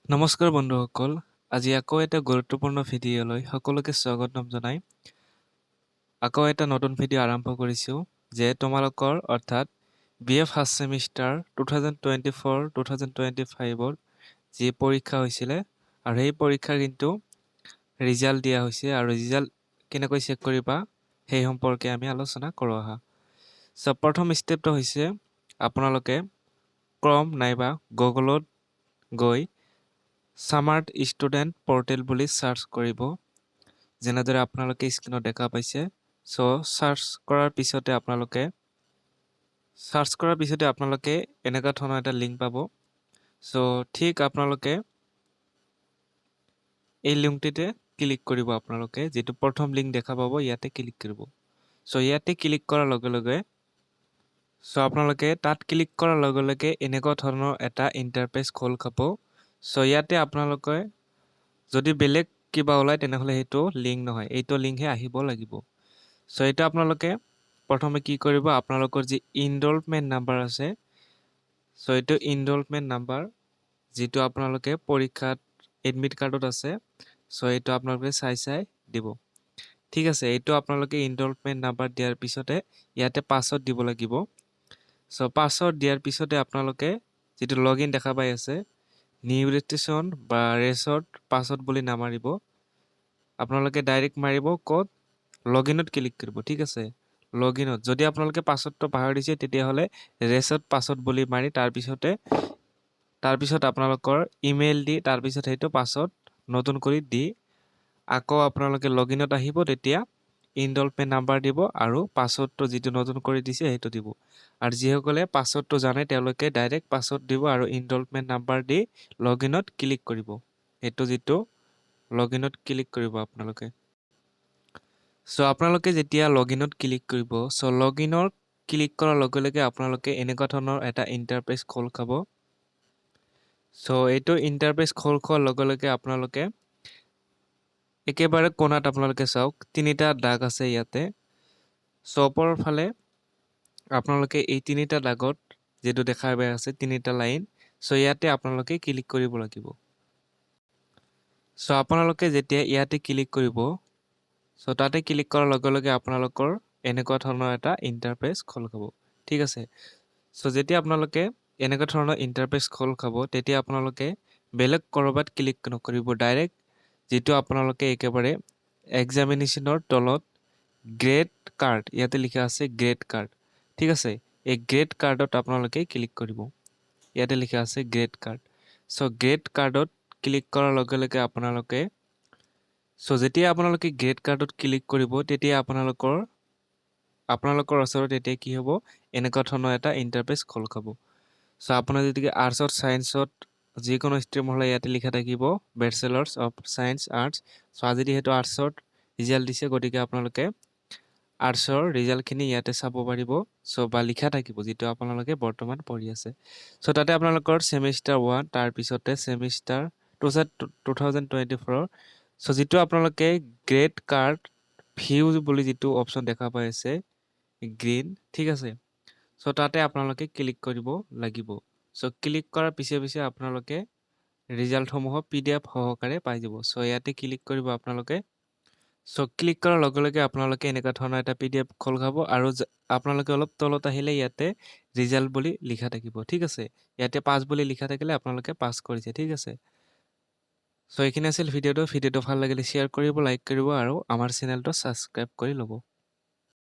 নমস্কাৰ বন্ধুসকল, আজি আকৌ এটা গুৰুত্বপূৰ্ণ ভিডিঅ'লৈ সকলোকে স্বাগতম জনাই আকৌ এটা নতুন ভিডিঅ' আৰম্ভ কৰিছোঁ যে তোমালোকৰ অৰ্থাৎ BA ফাৰ্ষ্ট ছেমিষ্টাৰ 2024-2025 যি পৰীক্ষা হৈছিলে আৰু সেই পৰীক্ষাৰ কিন্তু ৰিজাল্ট দিয়া হৈছে আৰু ৰিজাল্ট কেনেকৈ চেক কৰিবা সেই সম্পৰ্কে আমি আলোচনা কৰোঁ আহা। প্ৰথম ষ্টেপটো হৈছে আপোনালোকে ক্ৰম নাইবা গুগলত গৈ স্মাৰ্ট ষ্টুডেণ্ট পৰ্টেল বুলি চাৰ্চ কৰিব, যেনেদৰে আপোনালোকে স্ক্ৰীনত দেখা পাইছে। চাৰ্চ কৰাৰ পিছতে আপোনালোকে এনেকুৱা ধৰণৰ এটা লিংক পাব। ঠিক আপোনালোকে এই লিংকটিতে ক্লিক কৰিব। আপোনালোকে যিটো প্ৰথম লিংক দেখা পাব ইয়াতে ক্লিক কৰিব। ইয়াতে ক্লিক কৰাৰ লগে লগে আপোনালোকে তাত ক্লিক কৰাৰ লগে লগে এনেকুৱা ধৰণৰ এটা ইণ্টাৰফেচ খোল খাব। ইয়াতে আপোনালোকে যদি বেলেগ কিবা ওলায় তেনেহ'লে সেইটো লিংক নহয়, এইটো লিংকহে আহিব লাগিব। এইটো আপোনালোকে প্ৰথমে কি কৰিব, আপোনালোকৰ যি ইনৰলমেণ্ট নাম্বাৰ আছে, এইটো ইনৰলমেণ্ট নাম্বাৰ যিটো আপোনালোকে পৰীক্ষাত এডমিট কাৰ্ডত আছে, এইটো আপোনালোকে চাই দিব। ঠিক আছে, এইটো আপোনালোকে ইনৰলমেণ্ট নাম্বাৰ দিয়াৰ পিছতে ইয়াতে পাছৱৰ্ড দিব লাগিব। পাছৱৰ্ড দিয়াৰ পিছতে আপোনালোকে যিটো লগ ইন দেখা পাই আছে, নিউ ৰেজিষ্ট্ৰেশ্যন বা ৰেচৰ্ট পাছৱৰ্ড বুলি নামাৰিব, আপোনালোকে ডাইৰেক্ট মাৰিব ক'ত, লগ ইনত ক্লিক কৰিব। ঠিক আছে, লগ ইনত যদি আপোনালোকে পাছৱৰ্ডটো পাহৰি দিছে তেতিয়াহ'লে ৰেচৰ্ট পাছৱৰ্ড বুলি মাৰি তাৰপিছত আপোনালোকৰ ইমেইল দি তাৰপিছত সেইটো পাছৱৰ্ড নতুন কৰি দি আকৌ আপোনালোকে লগ ইনত আহিব, তেতিয়া ইনৰলমেণ্ট নাম্বাৰ দিব আৰু পাছৱৰ্ডটো যিটো নতুন কৰি দিছে সেইটো দিব। আৰু যিসকলে পাছৱৰ্ডটো জানে তেওঁলোকে ডাইৰেক্ট পাছৱৰ্ড দিব আৰু ইনৰলমেণ্ট নাম্বাৰ দি লগ ইনত ক্লিক কৰিব। সেইটো যিটো লগ ইনত ক্লিক কৰিব আপোনালোকে। আপোনালোকে যেতিয়া লগ ইনত ক্লিক কৰিব, লগ ইনত ক্লিক কৰাৰ লগে লগে আপোনালোকে এনেকুৱা ধৰণৰ এটা ইণ্টাৰফেচ খোল খাব। এইটো ইণ্টাৰফেচ খোল খোৱাৰ লগে লগে আপোনালোকে একেবাৰে কোণাত আপোনালোকে চাওক তিনিটা দাগ আছে ইয়াতে। ওপৰৰ ফালে আপোনালোকে এই তিনিটা দাগত যিটো দেখা পাই আছে তিনিটা লাইন, ইয়াতে আপোনালোকে ক্লিক কৰিব লাগিব। আপোনালোকে যেতিয়া ইয়াতে ক্লিক কৰিব, তাতে ক্লিক কৰাৰ লগে লগে আপোনালোকৰ এনেকুৱা ধৰণৰ এটা ইণ্টাৰফেচ খোল খাব। ঠিক আছে, যেতিয়া আপোনালোকে এনেকুৱা ধৰণৰ ইণ্টাৰফেচ খোল খাব তেতিয়া আপোনালোকে বেলেগ ক'ৰবাত ক্লিক নকৰিব, ডাইৰেক্ট যিটো আপোনালোকে একেবাৰে এক্সামিনেশ্যনৰ তলত গ্ৰেড কাৰ্ড ইয়াতে লিখা আছে গ্ৰেড কাৰ্ড। ঠিক আছে, এই গ্ৰেড কাৰ্ডত আপোনালোকে ক্লিক কৰিব। ইয়াতে লিখা আছে গ্ৰেড কাৰ্ড। গ্ৰেড কাৰ্ডত ক্লিক কৰাৰ লগে লগে আপোনালোকে যেতিয়া আপোনালোকে গ্ৰেড কাৰ্ডত ক্লিক কৰিব তেতিয়া আপোনালোকৰ ওচৰত এতিয়া কি হ'ব, এনেকুৱা ধৰণৰ এটা ইণ্টাৰফেচ খোল খাব। আপোনাৰ যদি আৰ্টছত ছায়েন্সত যিকোনো ষ্ট্ৰীম হ'লে ইয়াতে লিখা থাকিব বেচেলাৰ্ছ অফ ছায়েন্স আৰ্টছ। আজি যিহেতু আৰ্টছত ৰিজাল্ট দিছে গতিকে আপোনালোকে আৰ্টছৰ ৰিজাল্টখিনি ইয়াতে চাব পাৰিব। বা লিখা থাকিব যিটো আপোনালোকে বৰ্তমান পঢ়ি আছে। তাতে আপোনালোকৰ ছেমিষ্টাৰ 1 তাৰপিছতে ছেমিষ্টাৰ 2024 যিটো আপোনালোকে গ্ৰেড কাৰ্ড ভিউ বুলি যিটো অপশ্যন দেখা পাই আছে গ্ৰীণ। ঠিক আছে, তাতে আপোনালোকে ক্লিক কৰিব লাগিব। ক্লিক কৰাৰ পিছে পিছে আপোনালোকে ৰিজাল্টসমূহ PDF সহকাৰে পাই যাব। ইয়াতে ক্লিক কৰিব আপোনালোকে। ক্লিক কৰাৰ লগে লগে আপোনালোকে এনেকুৱা ধৰণৰ এটা PDF খোল খাব আৰু আপোনালোকে অলপ তলত আহিলে ইয়াতে ৰিজাল্ট বুলি লিখা থাকিব। ঠিক আছে, ইয়াতে পাছ বুলি লিখা থাকিলে আপোনালোকে পাছ কৰিছে। ঠিক আছে, এইখিনি আছিল ভিডিঅ'টো ভাল লাগিলে শ্বেয়াৰ কৰিব, লাইক কৰিব আৰু আমাৰ চেনেলটো ছাবস্ক্ৰাইব কৰি ল'ব।